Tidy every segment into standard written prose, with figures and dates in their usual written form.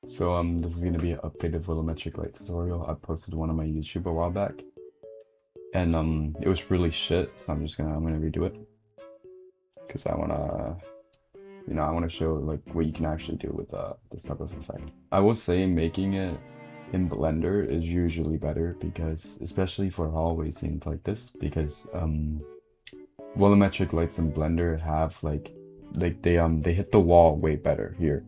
So this is gonna be an updated volumetric light tutorial. I posted one on my YouTube a while back, and it was really shit. So I'm gonna redo it because I wanna show like what you can actually do with this type of effect. I will say making it in Blender is usually better because, especially for hallway scenes like this, because volumetric lights in Blender have they hit the wall way better here.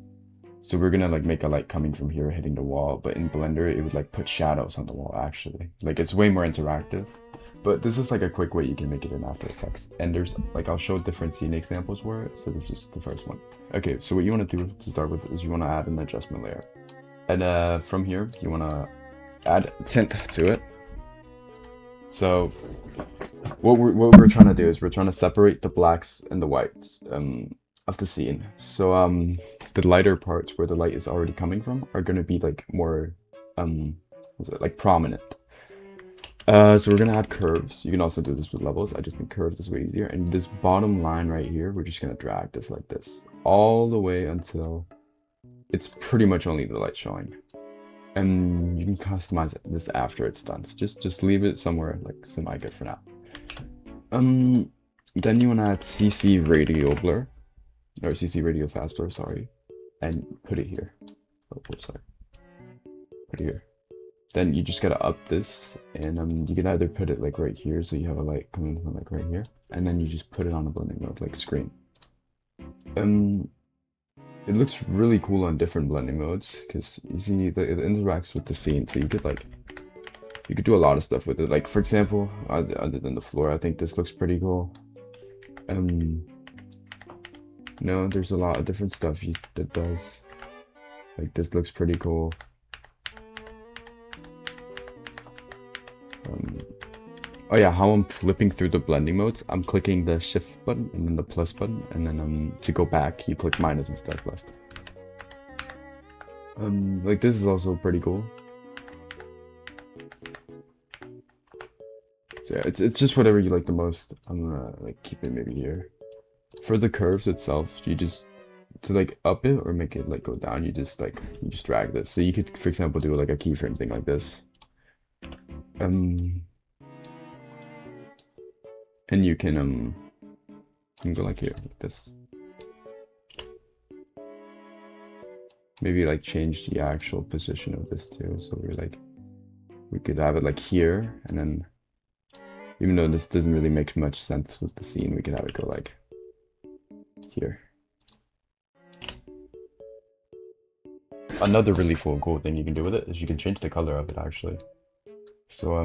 So we're gonna like make a light coming from here hitting the wall, but in Blender it would like put shadows on the wall actually. Like it's way more interactive. But this is like a quick way you can make it in After Effects. And there's like I'll show different scene examples for it. So this is the first one. Okay, so what you want to do to start with is you want to add an adjustment layer. And from here you want to add tint to it. So what we're trying to do is we're trying to separate the blacks and the whites of the scene. So the lighter parts where the light is already coming from are going to be like more like prominent. So we're gonna add curves. You can also do this with levels. I just think curves is way easier. And this bottom line right here, we're just gonna drag this like this all the way until it's pretty much only the light showing. And you can customize this after it's done. So just leave it somewhere like semi-good for now. Then you wanna add CC radial blur, or CC radial fast blur, sorry, and put it here. Oh, sorry. Put it here. Then you just gotta up this, and you can either put it like right here, so you have a light coming from like right here, and then you just put it on a blending mode, like screen. It looks really cool on different blending modes, because you see it interacts with the scene, so you could do a lot of stuff with it. Like for example, other than the floor, I think this looks pretty cool. No, there's a lot of different stuff that does. Like this looks pretty cool. Oh yeah, how I'm flipping through the blending modes, I'm clicking the shift button and then the plus button, and then to go back, you click minus instead of plus. Like this is also pretty cool. So yeah, it's just whatever you like the most. I'm gonna like keep it maybe here. For the curves itself, you just to like up it or make it like go down, you just drag this. So you could, for example, do like a keyframe thing like this. And you can go like here, like this. Maybe like change the actual position of this too. So we could have it like here, and then even though this doesn't really make much sense with the scene, we could have it go like here. Another really cool thing you can do with it is you can change the color of it actually. So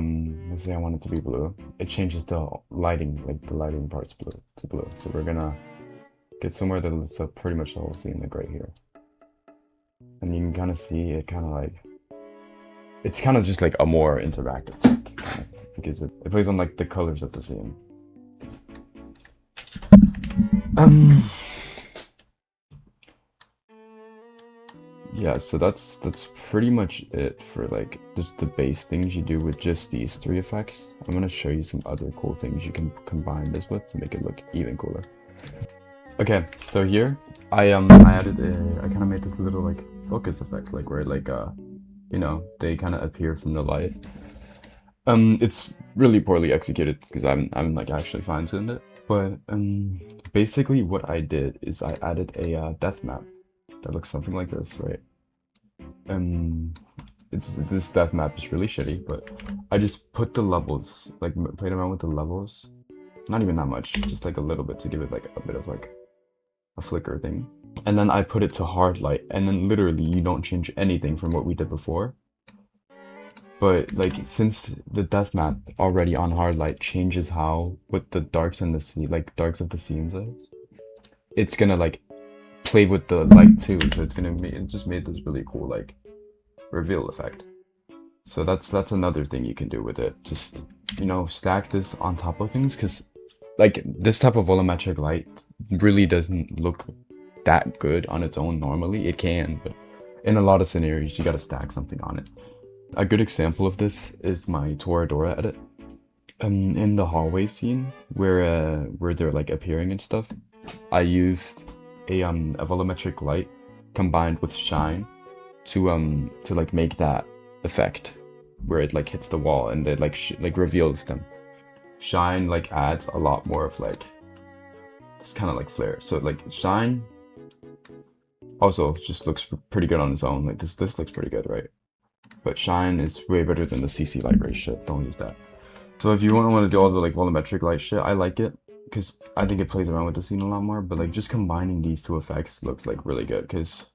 let's say I want it to be blue. It changes the lighting, like the lighting parts blue to blue. So we're gonna get somewhere that lights up pretty much the whole scene, like right here. And you can kind of see it it's kind of just like a more interactive part, because it plays on like the colors of the scene. Yeah, so that's pretty much it for like just the base things you do with just these three effects. I'm gonna show you some other cool things you can combine this with to make it look even cooler. Okay, so here I added I kind of made this little like focus effect, like where like you know, they kind of appear from the light. It's really poorly executed because I'm like actually fine-tuned it. But basically what I did is I added a depth map that looks something like this, right? This depth map is really shitty, but I just put the levels, like played around with the levels, not even that much, just like a little bit to give it like a bit of like a flicker thing. And then I put it to hard light, and then literally you don't change anything from what we did before. But like since the depth map already on hard light changes what the darks in the scene, like darks of the scenes is, it's gonna like play with the light too, so it just made this really cool like reveal effect. So that's another thing you can do with it. Just, you know, stack this on top of things, because like this type of volumetric light really doesn't look that good on its own normally. It can, but in a lot of scenarios you gotta stack something on it. A good example of this is my Toradora edit. In the hallway scene where they're like appearing and stuff, I used a volumetric light combined with shine to like make that effect where it like hits the wall and it like like reveals them. Shine like adds a lot more of like this kind of like flare. So like shine also just looks pretty good on its own. Like this looks pretty good, right? But shine is way better than the CC light ray shit. Don't use that. So if you want to do all the like volumetric light shit, I like it because I think it plays around with the scene a lot more. But like just combining these two effects looks like really good because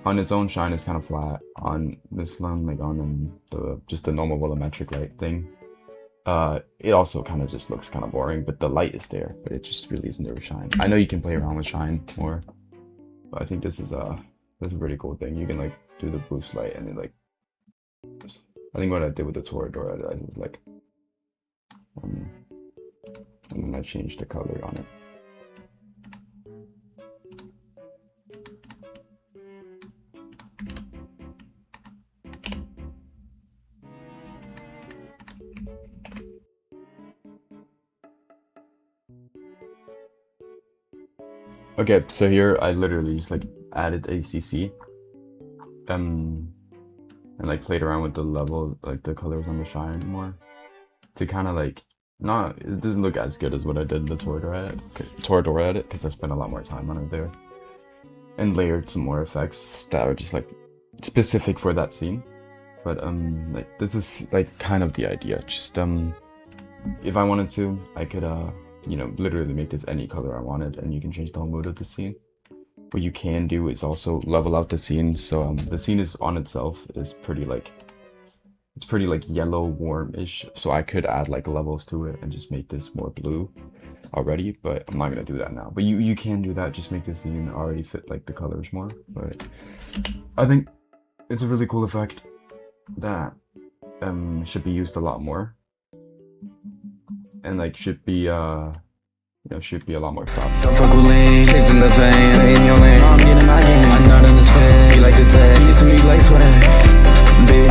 on its own, shine is kind of flat. On this one, like on the just the normal volumetric light thing, it also kind of just looks kind of boring. But the light is there, but it just really isn't there with shine. I know you can play around with shine more, but I think this is a pretty cool thing. You can like do the boost light and it like. I think what I did with the Toradora, I was like, and then I changed the color on it. Okay, so here I literally just like added a CC, and like played around with the level, like the colors on the shine more, to kind of like it doesn't look as good as what I did the Toradora edit because I spent a lot more time on it there, and layered some more effects that are just like specific for that scene. But like this is like kind of the idea. Just if I wanted to, I could you know, literally make this any color I wanted, and you can change the whole mood of the scene. What you can do is also level out the scene. So the scene is on itself is pretty like, it's pretty like yellow warm-ish. So I could add like levels to it and just make this more blue already, but I'm not gonna do that now. But you can do that, just make the scene already fit like the colors more. But I think it's a really cool effect that should be used a lot more. And like should be you know, should be a lot more profitable. Don't fuck with lane, chasing the fame, stay in your lane. I'm getting my game, I'm not in this fame. You like the tag, used to be like swag, baby.